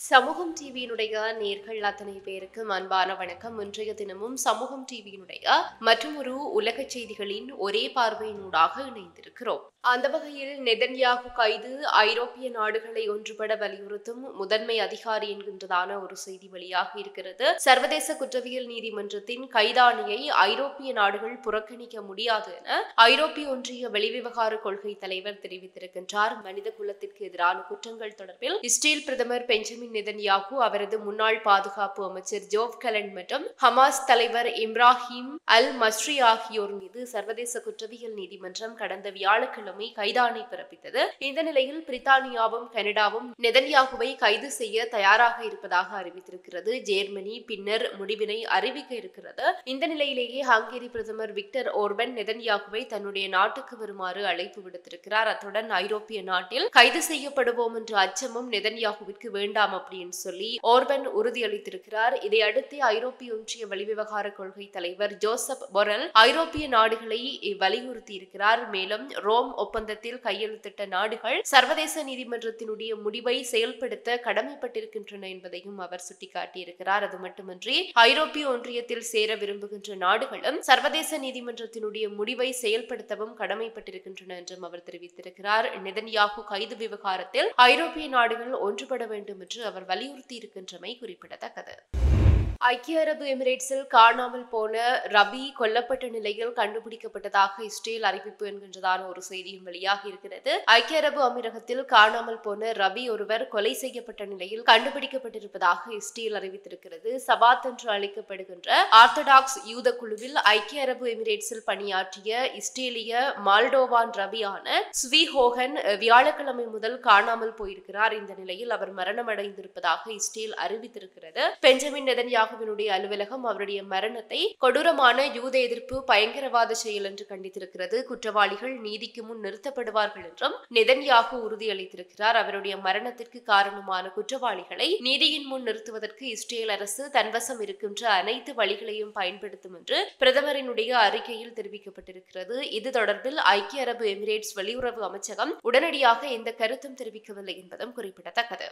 சமூகம் டிவியினுடைய நேர்கள் அத்தனை பேருக்கும் அன்பான வணக்கம். இன்றைய தினமும் சமூகம் டிவியினுடைய மற்றும் ஒரு உலக செய்திகளின் ஒரே பார்வையினூடாக இணைந்திருக்கிறோம். அந்த வகையில் நெதன்யாகு கைது, ஐரோப்பிய நாடுகளை ஒன்றுபட வலியுறுத்தும் முதன்மை அதிகாரி என்கின்றதான ஒரு செய்தி வெளியாக இருக்கிறது. சர்வதேச குற்றவியல் நீதிமன்றத்தின் கைதாணையை ஐரோப்பிய நாடுகள் புறக்கணிக்க முடியாது என ஐரோப்பிய ஒன்றிய வெளிவிவகார கொள்கை தலைவர் தெரிவித்திருக்கின்றார். மனித குலத்திற்கு எதிரான குற்றங்கள் தொடர்பில் இஸ்ரேல் பிரதமர் பெஞ்சமின் நெதன்யாகு, அவரது முன்னாள் பாதுகாப்பு அமைச்சர் ஜோவ் கலன் மற்றும் ஹமாஸ் தலைவர் இப்ராஹிம் அல் மஸ்ரி ஆகியோர் மீது சர்வதேச குற்றவியல் நீதிமன்றம் கடந்த வியாழக்கிழமை கைதாணை பிறப்பித்தது. இந்த நிலையில் பிரித்தானியாவும் கனடாவும் நெதன்யாகுவை கைது செய்ய தயாராக இருப்பதாக அறிவித்திருக்கிறது. ஜெர்மனி பின்னர் முடிவினை அறிவிக்க இருக்கிறது. இந்த நிலையிலேயே ஹங்கேரி பிரதமர் விக்டர் ஓர்பன் நெதன்யாகுவை தன்னுடைய நாட்டுக்கு வருமாறு அழைப்பு விடுத்திருக்கிறார். அத்துடன் ஐரோப்பிய நாட்டில் கைது செய்யப்படுவோம் என்ற அச்சமும் நெதன்யாகுவிற்கு வேண்டாம் அப்படின்னு சொல்லி ஓர்பன் உறுதியளித்திருக்கிறார். இதையடுத்து ஐரோப்பிய ஒன்றிய வெளிவிவகார கொள்கை தலைவர் ஜோசப் பொரெல் ஐரோப்பிய நாடுகளை வலியுறுத்தி இருக்கிறார். மேலும் ரோம் ஒப்பந்தத்தில் கையெழுத்திட்ட நாடுகள் சர்வதேச நீதிமன்றத்தினுடைய முடிவை செயல்படுத்த கடமைப்பட்டிருக்கின்றன என்பதையும் அவர் சுட்டிக்காட்டியிருக்கிறார். அது மட்டுமின்றி ஐரோப்பிய ஒன்றியத்தில் சேர விரும்புகின்ற நாடுகளும் சர்வதேச நீதிமன்றத்தினுடைய முடிவை செயல்படுத்தவும் கடமைப்பட்டிருக்கின்றன என்றும் அவர் தெரிவித்திருக்கிறார். நெதன்யாகு கைது விவகாரத்தில் ஐரோப்பிய நாடுகள் ஒன்றுபட வேண்டும் என்று அவர் வலியுறுத்தி இருக்கின்றமை குறிப்பிடத்தக்கது. ஐக்கிய அரபு எமிரேட்ஸில் காணாமல் போன ரபி கொல்லப்பட்ட நிலையில் கண்டுபிடிக்கப்பட்டதாக இஸ்ரேல் அறிவிப்பு என்கின்றதான ஒரு செய்தியும் வெளியாக இருக்கிறது. ஐக்கிய அரபு அமீரகத்தில் காணாமல் போன ரபி ஒருவர் கொலை செய்யப்பட்ட நிலையில் கண்டுபிடிக்கப்பட்டிருப்பதாக இஸ்ரேல் அறிவித்திருக்கிறது. சபாத் என்று அழைக்கப்படுகின்ற ஆர்த்தடாக்ஸ் யூத குழுவில் ஐக்கிய அரபு எமிரேட்ஸில் பணியாற்றிய இஸ்ரேலிய மால்டோவான் ரபியான ஸ்வீஹோகன் வியாழக்கிழமை முதல் காணாமல் போயிருக்கிறார். இந்த நிலையில் அவர் மரணமடைந்திருப்பதாக இஸ்ரேல் அறிவித்திருக்கிறது. பெஞ்சமின் நெதன்யாகு அலுவலகம் அவருடைய மரணத்தை கொடூரமான யூத எதிர்ப்பு பயங்கரவாத செயல் என்று கண்டித்திருக்கிறது. குற்றவாளிகள் நீதிக்கு முன் நிறுத்தப்படுவார்கள் என்றும் நெதன்யாகு உறுதியளித்திருக்கிறார். அவருடைய மரணத்திற்கு காரணமான குற்றவாளிகளை நீதியின் முன் நிறுத்துவதற்கு இஸ்ரேல் அரசு தன்வசம் இருக்கின்ற அனைத்து வழிகளையும் பயன்படுத்தும் என்று பிரதமரினுடைய அறிக்கையில் தெரிவிக்கப்பட்டிருக்கிறது. இது தொடர்பில் ஐக்கிய அரபு எமிரேட்ஸ் வெளியுறவு அமைச்சகம் உடனடியாக எந்த கருத்தும் தெரிவிக்கவில்லை என்பதும் குறிப்பிடத்தக்கது.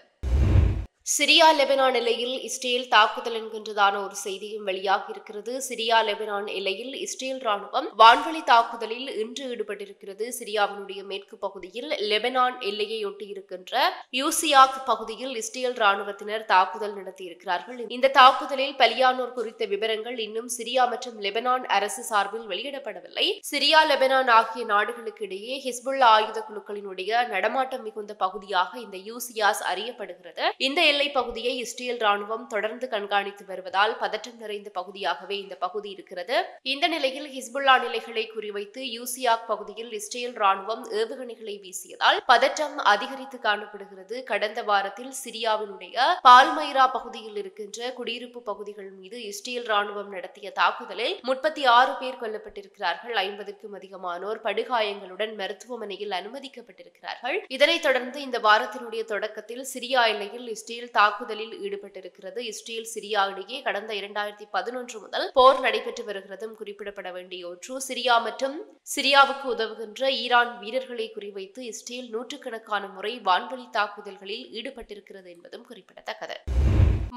சிரியா லெபனான் எல்லையில் இஸ்ரேல் தாக்குதல் என்கின்றதான ஒரு செய்தியும் வெளியாக இருக்கிறது. சிரியா லெபனான் எல்லையில் இஸ்ரேல் ராணுவம் வான்வழி தாக்குதலில் இன்று ஈடுபட்டிருக்கிறது. சிரியாவினுடைய மேற்கு பகுதியில் லெபனான் எல்லையை ஒட்டி இருக்கின்ற யூசியாக் பகுதியில் இஸ்ரேல் ராணுவத்தினர் தாக்குதல் நடத்தியிருக்கிறார்கள். இந்த தாக்குதலில் பலியானோர் குறித்த விவரங்கள் இன்னும் சிரியா மற்றும் லெபனான் அரசு சார்பில் வெளியிடப்படவில்லை. சிரியா லெபனான் ஆகிய நாடுகளுக்கு இடையே ஹிஸ்புல்லா ஆயுத குழுக்களினுடைய நடமாட்டம் மிகுந்த பகுதியாக இந்த யூசியாஸ் அறியப்படுகிறது. இந்த எல்லை பகுதியை இஸ்ரேல் ராணுவம் தொடர்ந்து கண்காணித்து வருவதால் பதற்றம் நிறைந்த பகுதியாகவே இந்த பகுதி இருக்கிறது. இந்த நிலையில் ஹிஸ்புல்லா நிலைகளை குறிவைத்து யூசியாக் பகுதியில் இஸ்ரேல் ராணுவம் ஏவுகணைகளை வீசியதால் பதற்றம் அதிகரித்து காணப்படுகிறது. கடந்த வாரத்தில் சிரியாவினுடைய பால்மைரா பகுதியில் இருக்கின்ற குடியிருப்பு பகுதிகள் மீது இஸ்ரேல் ராணுவம் நடத்திய தாக்குதலில் 36 பேர் கொல்லப்பட்டிருக்கிறார்கள். 50க்கும் அதிகமானோர் படுகாயங்களுடன் மருத்துவமனையில் அனுமதிக்கப்பட்டிருக்கிறார்கள். இதனைத் தொடர்ந்து இந்த வாரத்தினுடைய தொடக்கத்தில் சிரியா எல்லையில் இஸ்ரேல் தாக்குதலில் ஈடுபட்டிருக்கிறது. இஸ்ரேல் சிரியா இடையே கடந்த 2011 முதல் போர் நடைபெற்று வருகிறதும் குறிப்பிடப்பட வேண்டிய ஒன்று. சிரியா மற்றும் சிரியாவுக்கு உதவுகின்ற ஈரான் வீரர்களை குறிவைத்து இஸ்ரேல் நூற்றுக்கணக்கான முறை வான்வழி தாக்குதல்களில் ஈடுபட்டிருக்கிறது என்பதும் குறிப்பிடத்தக்கது.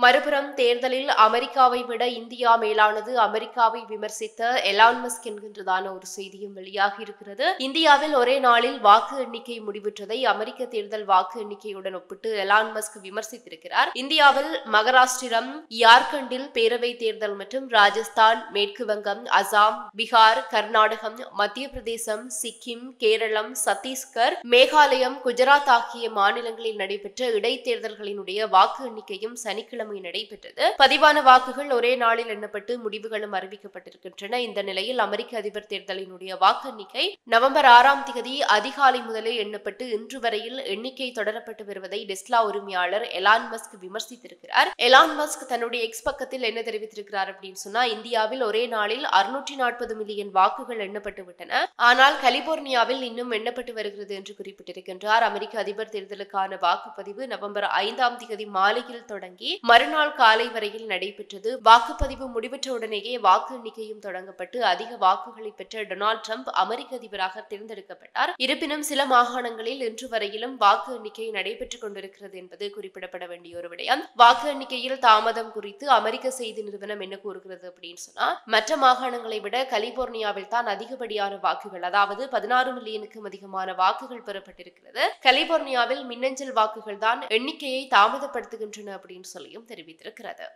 மறுபுறம் தேர்தலில் அமெரிக்காவை விட இந்தியா மேலானது அமெரிக்காவை விமர்சித்த எலான் மஸ்க் என்கின்றதான ஒரு செய்தியும் வெளியாக இருக்கிறது. இந்தியாவில் ஒரே நாளில் வாக்கு எண்ணிக்கை முடிவுற்றதை அமெரிக்க தேர்தல் வாக்கு எண்ணிக்கையுடன் ஒப்பிட்டு எலான் மஸ்க் விமர்சித்திருக்கிறார். இந்தியாவில் மகாராஷ்டிரம், ஜார்க்கண்டில் பேரவை தேர்தல் மற்றும் ராஜஸ்தான், மேற்கு வங்கம், அசாம், பீகார், கர்நாடகம், மத்திய பிரதேசம், சிக்கிம், கேரளம், சத்தீஸ்கர், மேகாலயம், குஜராத் ஆகிய மாநிலங்களில் நடைபெற்ற இடைத்தேர்தல்களினுடைய வாக்கு எண்ணிக்கையும் சனிக்கிழமை நடைபெற்றது. பதிவான வாக்குகள் ஒரே நாளில் எண்ணப்பட்டு முடிவுகளும் அறிவிக்கப்பட்டிருக்கின்றன. இந்த நிலையில் அமெரிக்க அதிபர் தேர்தலினுடைய வாக்கு எண்ணிக்கை நவம்பர் 6ஆம் தேதி அதிகாலை முதலே எண்ணப்பட்டு இன்று வரையில் எண்ணிக்கை தொடரப்பட்டு வருவதை டெஸ்லா உரிமையாளர் எலான் மஸ்க் விமர்சித்திருக்கிறார். எலான் மஸ்க் தன்னுடைய எக்ஸ் பக்கத்தில் என்ன தெரிவித்திருக்கிறார் அப்படின்னு சொன்னா, இந்தியாவில் ஒரே நாளில் 640 மில்லியன் வாக்குகள் எண்ணப்பட்டு விட்டன. ஆனால் கலிபோர்னியாவில் இன்னும் எண்ணப்பட்டு வருகிறது என்று குறிப்பிட்டிருக்கின்றார். அமெரிக்க அதிபர் தேர்தலுக்கான வாக்குப்பதிவு நவம்பர் 5ஆம் தேதி மாலையில் தொடங்கி மறுநாள் காலை வரையில் நடைபெற்றது. வாக்குப்பதிவு முடிவற்ற உடனேயே வாக்கு எண்ணிக்கையும் தொடங்கப்பட்டு அதிக வாக்குகளை பெற்ற டொனால்டு டிரம்ப் அமெரிக்க அதிபராக தேர்ந்தெடுக்கப்பட்டார். இருப்பினும் சில மாகாணங்களில் இன்று வரையிலும் வாக்கு எண்ணிக்கை நடைபெற்றுக் கொண்டிருக்கிறது என்பது குறிப்பிடப்பட வேண்டிய ஒரு விடயம். வாக்கு எண்ணிக்கையில் தாமதம் குறித்து அமெரிக்க செய்தி நிறுவனம் என்ன கூறுகிறது அப்படின்னு சொன்னா, மற்ற மாகாணங்களை விட கலிபோர்னியாவில் தான் அதிகப்படியான வாக்குகள், அதாவது 16 மில்லியனுக்கும் அதிகமான வாக்குகள் பெறப்பட்டிருக்கிறது. கலிபோர்னியாவில் மின்னஞ்சல் வாக்குகள் தான் எண்ணிக்கையை தாமதப்படுத்துகின்றன அப்படின்னு சொல்லியும் தெரிவித்திருக்கிறது.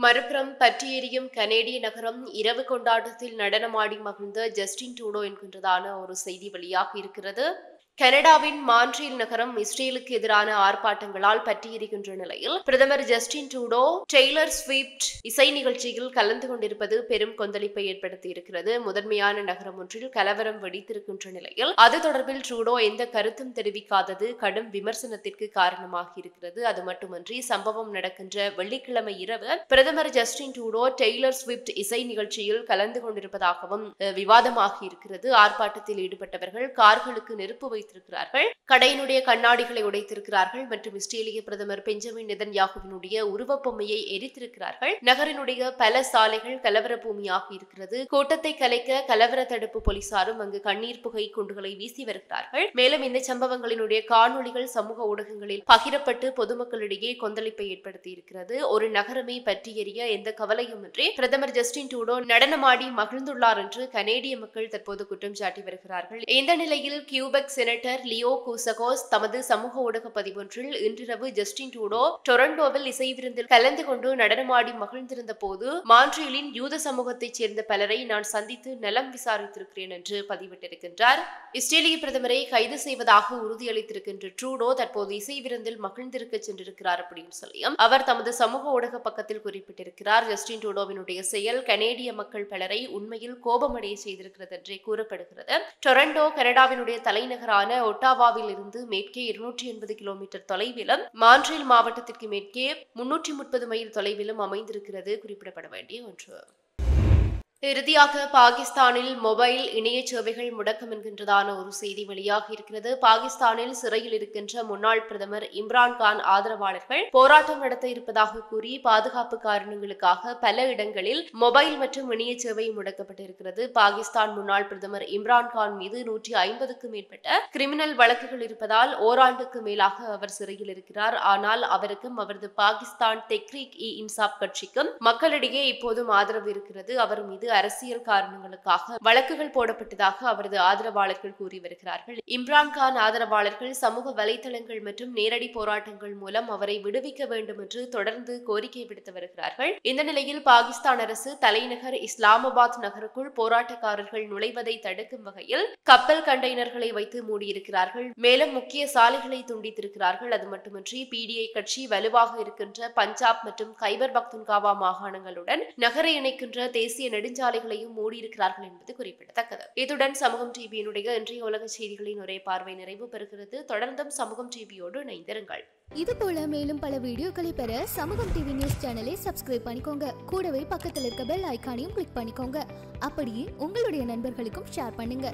மறுபுறம் பற்றி எரியும் கனேடிய நகரம் இரவு கொண்டாட்டத்தில் நடனமாடி மகிழ்ந்த ஜஸ்டின் ட்ரூடோ என்கின்றதான ஒரு செய்தி வெளியாக இருக்கிறது. கனடாவின் மான்ட்ரீல் நகரம் இஸ்ரேலுக்கு எதிரான ஆர்ப்பாட்டங்களால் பற்றியெரிகின்ற நிலையில் பிரதமர் ஜஸ்டின் ட்ரூடோ டெய்லர் ஸ்விஃப்ட் இசை நிகழ்ச்சியில் கலந்து கொண்டிருப்பது பெரும் கொந்தளிப்பை ஏற்படுத்தியிருக்கிறது. முதன்மையான நகரம் ஒன்றில் கலவரம் வெடித்திருக்கின்ற நிலையில் அது தொடர்பில் ட்ரூடோ எந்த கருத்தும் தெரிவிக்காதது கடும் விமர்சனத்திற்கு காரணமாக இருக்கிறது. அது மட்டுமன்றி சம்பவம் நடக்கின்ற வெள்ளிக்கிழமை இரவு பிரதமர் ஜஸ்டின் ட்ரூடோ டெய்லர் ஸ்விஃப்ட் இசை நிகழ்ச்சியில் கலந்து கொண்டிருப்பதாகவும் விவாதமாக இருக்கிறது. ஆர்ப்பாட்டத்தில் ஈடுபட்டவர்கள் கார்களுக்கு நெருப்பு வைத்திருக்கிறார்கள், கடையினுடைய கண்ணாடிகளை உடைத்திருக்கிறார்கள் மற்றும் இஸ்ரேலிய பிரதமர் பெஞ்சமின் நெதன்யாகுவினுடைய உருவப்பொம்மையை எரித்திருக்கிறார்கள். நகரினுடைய பல சாலைகள் கலவர பூமியாக இருக்கிறது. கூட்டத்தை கலைக்க கலவர தடுப்பு போலீசாரும் அங்கு கண்ணீர் புகை குண்டுகளை வீசி வருகிறார்கள். மேலும் இந்த சம்பவங்களினுடைய காணொளிகள் சமூக ஊடகங்களில் பகிரப்பட்டு பொதுமக்களிடையே கொந்தளிப்பை ஏற்படுத்தி இருக்கிறது. ஒரு நகரமே பற்றி எரிய எந்த கவலையுமின்றி பிரதமர் ஜஸ்டின் ட்ரூடோ நடனமாடி மகிழ்ந்துள்ளார் என்று கனேடிய மக்கள் தற்போது குற்றம் சாட்டி வருகிறார்கள். இந்த நிலையில் கியூபெக் செனட்டர் லியோ கூசகோஸ் தமது சமூக ஊடக பதிவொன்றில் இன்றிரவு ஜஸ்டின் ட்ரூடோ டொரண்டோவில் இசை விருந்தில் கலந்து கொண்டு நடனமாடி மகிழ்ந்திருந்த போது மான்ட்ரீலின் யூத சமூகத்தைச் சேர்ந்த பலரை நான் சந்தித்து நலம் விசாரித்திருக்கிறேன் என்று பதிவிட்டிருக்கின்றார். இஸ்ரேலிய பிரதமரை கைது செய்வதாக உறுதியளித்திருக்கின்ற ட்ரூடோ தற்போது இசை விருந்தில் மகிழ்ந்திருக்க சென்றிருக்கிறார் அப்படின்னு சொல்லியும் அவர் தமது சமூக ஊடக பக்கத்தில் குறிப்பிட்டிருக்கிறார். ஜஸ்டின் ட்ரூடோவினுடைய செயல் கனேடிய மக்கள் பலரை உண்மையில் கோபமடைய செய்திருக்கிறது என்றே கூறப்படுகிறது. டொரண்டோ கனடாவினுடைய தலைநகரான ஒட்டாவாவில் இருந்து மேற்கே 280 கிலோமீட்டர் தொலைவிலும் மான்ட்ரீல் மாவட்டத்திற்கு மேற்கே 330 மைல் தொலைவிலும் அமைந்திருக்கிறது குறிப்பிடப்பட வேண்டிய ஒன்று. இறுதியாக பாகிஸ்தானில் மொபைல் இணைய சேவைகள் முடக்கம் என்கின்றதான ஒரு செய்தி வெளியாக இருக்கிறது. பாகிஸ்தானில் சிறையில் இருக்கின்ற முன்னாள் பிரதமர் இம்ரான்கான் ஆதரவாளர்கள் போராட்டம் நடத்த இருப்பதாக கூறி பாதுகாப்பு காரணங்களுக்காக பல இடங்களில் மொபைல் மற்றும் இணைய சேவை முடக்கப்பட்டிருக்கிறது. பாகிஸ்தான் முன்னாள் பிரதமர் இம்ரான்கான் மீது 150க்கும் மேற்பட்ட கிரிமினல் வழக்குகள் இருப்பதால் ஓராண்டுக்கு மேலாக அவர் சிறையில் இருக்கிறார். ஆனால் அவருக்கும் அவரது பாகிஸ்தான் தெஹ்ரீக் இ இன்சாப் கட்சிக்கும் மக்களிடையே இப்போதும் ஆதரவு இருக்கிறது. அவர் மீது அரசியல் காரணங்களுக்காக வழக்குகள் போடப்பட்டதாக அவரது ஆதரவாளர்கள் கூறி வருகிறார்கள். இம்ரான்கான் ஆதரவாளர்கள் சமூக வலைதளங்கள் மற்றும் நேரடி போராட்டங்கள் மூலம் அவரை விடுவிக்க வேண்டும் என்று தொடர்ந்து கோரிக்கை விடுத்து வருகிறார்கள். இந்த நிலையில் பாகிஸ்தான் அரசு தலைநகர் இஸ்லாமாபாத் நகருக்குள் போராட்டக்காரர்கள் நுழைவதை தடுக்கும் வகையில் கப்பல் கண்டெய்னர்களை வைத்து மூடியிருக்கிறார்கள். மேலும் முக்கிய சாலைகளை துண்டித்திருக்கிறார்கள். அது மட்டுமின்றி பிடிஐ கட்சி வலுவாக இருக்கின்ற பஞ்சாப் மற்றும் கைபர் பக்துன்காவா மாகாணங்களுடன் நகரை இணைக்கின்ற தேசிய நெடுஞ்சாலைகளையும் மூடியிருக்கிறார்கள் என்பது குறிப்பிடத்தக்கது. இத்துடன் சமூகம் டிவியினுடைய இன்றைய உலக செய்திகளின் ஒரே பார்வை நிறைவு பெறுகிறது. தொடர்ந்தும் சமூகம் டிவியோடு இணைந்திருங்கள். இது போல மேலும் பல வீடியோக்களை பெற சமூகம் டிவி நியூஸ் சேனலை சப்ஸ்கிரைப் பண்ணிக்கோங்க. கூடவே பக்கத்தில் இருக்க பெல் ஐகானையும் கிளிக் பண்ணிக்கோங்க. அப்படியே உங்களுடைய நண்பர்களுக்கும் ஷேர் பண்ணுங்க.